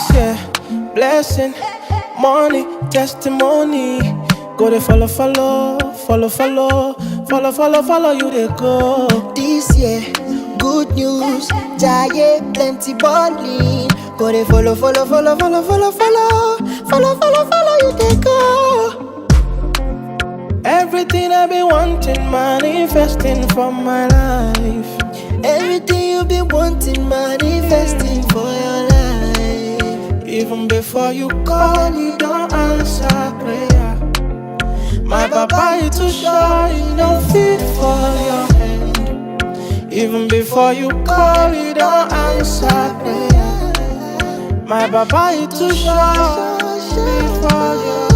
This year, blessing, money, testimony. Go to follow, follow, follow, follow, follow, follow, follow you they go. This year, good news, giant plenty balling. Go they follow, follow, follow, follow, follow, follow, follow, follow, follow you they go. Everything I've been wanting, manifesting from my life. Everything you been wanting, manifesting for your life. Even before you call, you don't answer prayer. My papa is too shy, you don't fit for your hand. Even before you call, you don't answer prayer. My papa is too shy, fit for your